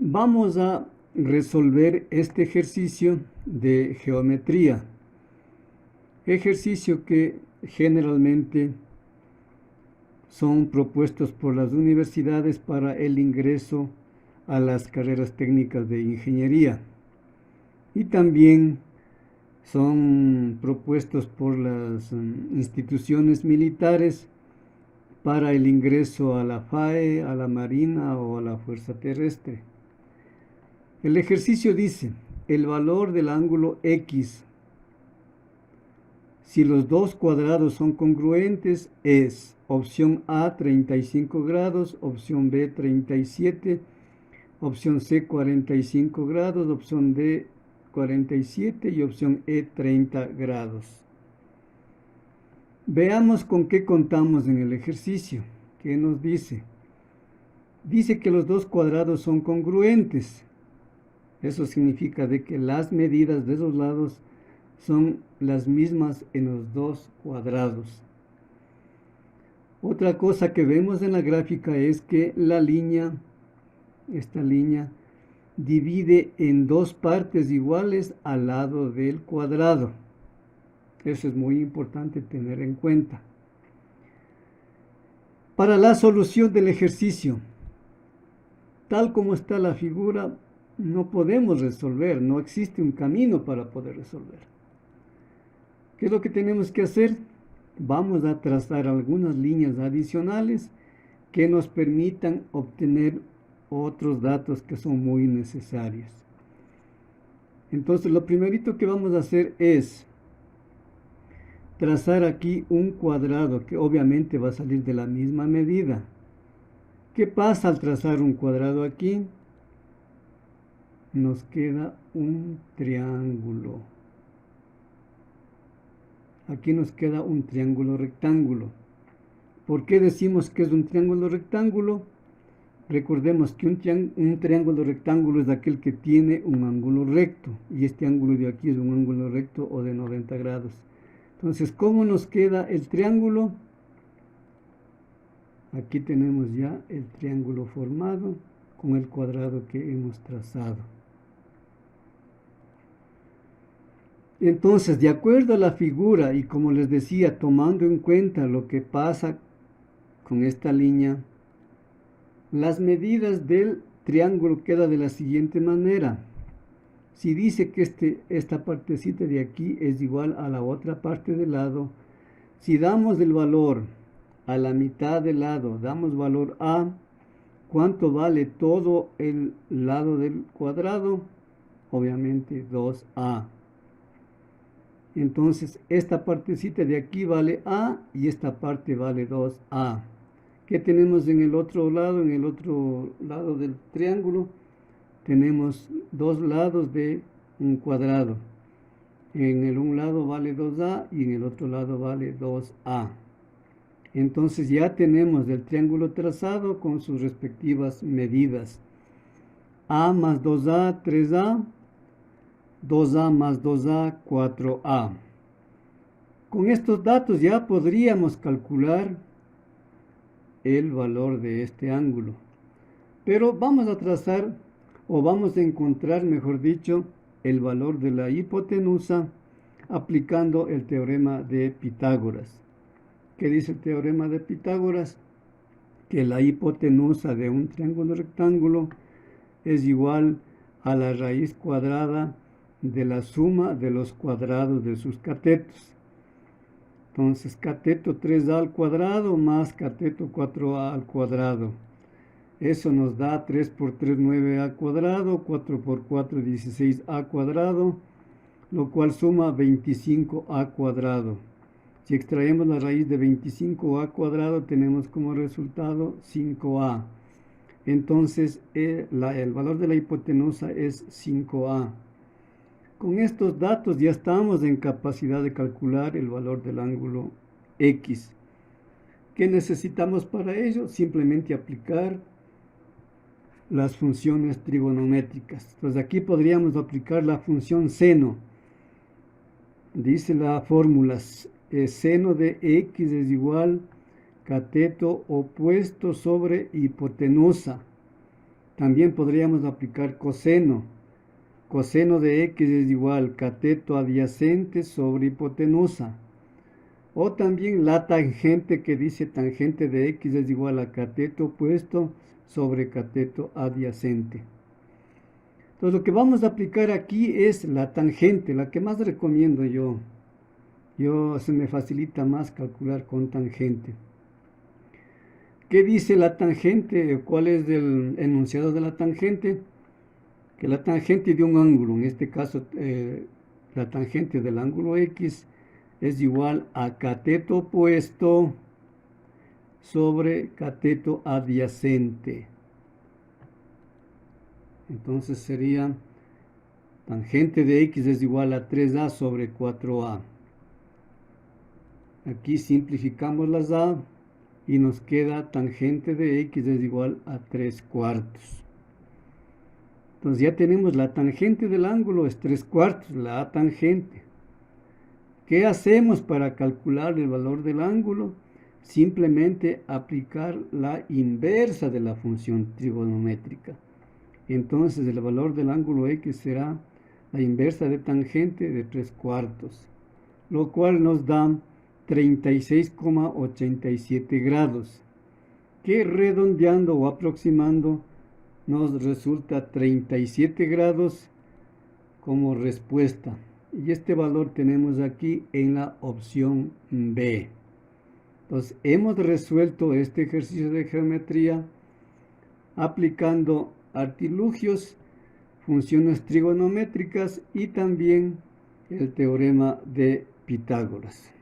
Vamos a resolver este ejercicio de geometría. Ejercicio que generalmente son propuestos por las universidades para el ingreso a las carreras técnicas de ingeniería. Y también son propuestos por las instituciones militares para el ingreso a la FAE, a la Marina o a la Fuerza Terrestre. El ejercicio dice, el valor del ángulo X, si los dos cuadrados son congruentes, es opción A 35 grados, opción B 37, opción C 45 grados, opción D 47 y opción E 30 grados. Veamos con qué contamos en el ejercicio. ¿Qué nos dice? Dice que los dos cuadrados son congruentes. Eso significa de que las medidas de esos lados son las mismas en los dos cuadrados. Otra cosa que vemos en la gráfica es que la línea, esta línea, divide en dos partes iguales al lado del cuadrado. Eso es muy importante tener en cuenta. Para la solución del ejercicio, tal como está la figura, no podemos resolver, no existe un camino para poder resolver. ¿Qué es lo que tenemos que hacer? Vamos a trazar algunas líneas adicionales que nos permitan obtener otros datos que son muy necesarios. Entonces, lo primerito que vamos a hacer es trazar aquí un cuadrado que obviamente va a salir de la misma medida. ¿Qué pasa al trazar un cuadrado aquí? Nos queda un triángulo. Aquí nos queda un triángulo rectángulo. ¿Por qué decimos que es un triángulo rectángulo? Recordemos que un triángulo rectángulo es aquel que tiene un ángulo recto. Y este ángulo de aquí es un ángulo recto o de 90 grados. Entonces, ¿cómo nos queda el triángulo? Aquí tenemos ya el triángulo formado con el cuadrado que hemos trazado. Entonces, de acuerdo a la figura y como les decía, tomando en cuenta lo que pasa con esta línea, las medidas del triángulo queda de la siguiente manera. Si dice que esta partecita de aquí es igual a la otra parte del lado, si damos el valor a la mitad del lado, damos valor A, ¿cuánto vale todo el lado del cuadrado? Obviamente 2A. Entonces, esta partecita de aquí vale A y esta parte vale 2A. ¿Qué tenemos en el otro lado? En el otro lado del triángulo tenemos dos lados de un cuadrado. En el un lado vale 2A y en el otro lado vale 2A. Entonces ya tenemos el triángulo trazado con sus respectivas medidas. A más 2A, 3A. 2A más 2A, 4A. Con estos datos ya podríamos calcular el valor de este ángulo. Pero vamos a trazar, o vamos a encontrar, mejor dicho, el valor de la hipotenusa aplicando el teorema de Pitágoras. ¿Qué dice el teorema de Pitágoras? Que la hipotenusa de un triángulo rectángulo es igual a la raíz cuadrada de la suma de los cuadrados de sus catetos. Entonces, cateto 3a al cuadrado más cateto 4a al cuadrado. Eso nos da 3 por 3, 9a cuadrado, 4 por 4, 16a cuadrado, lo cual suma 25a cuadrado. Si extraemos la raíz de 25a cuadrado, tenemos como resultado 5a. Entonces, el valor de la hipotenusa es 5a. Con estos datos ya estamos en capacidad de calcular el valor del ángulo X. ¿Qué necesitamos para ello? Simplemente aplicar las funciones trigonométricas. Entonces aquí podríamos aplicar la función seno. Dice la fórmula, seno de X es igual cateto opuesto sobre hipotenusa. También podríamos aplicar coseno. Coseno de x es igual cateto adyacente sobre hipotenusa. O también la tangente, que dice tangente de x es igual a cateto opuesto sobre cateto adyacente. Entonces lo que vamos a aplicar aquí es la tangente, la que más recomiendo yo. Se me facilita más calcular con tangente. ¿Qué dice la tangente? ¿Cuál es el enunciado de la tangente? Que la tangente de un ángulo, en este caso la tangente del ángulo X, es igual a cateto opuesto sobre cateto adyacente. Entonces sería tangente de X es igual a 3A sobre 4A. Aquí simplificamos las A y nos queda tangente de X es igual a 3/4. Entonces ya tenemos la tangente del ángulo, es 3/4, la A tangente. ¿Qué hacemos para calcular el valor del ángulo? Simplemente aplicar la inversa de la función trigonométrica. Entonces el valor del ángulo X será la inversa de tangente de 3/4, lo cual nos da 36,87 grados, que redondeando o aproximando nos resulta 37 grados como respuesta. Y este valor tenemos aquí en la opción B. Entonces hemos resuelto este ejercicio de geometría aplicando artilugios, funciones trigonométricas y también el teorema de Pitágoras.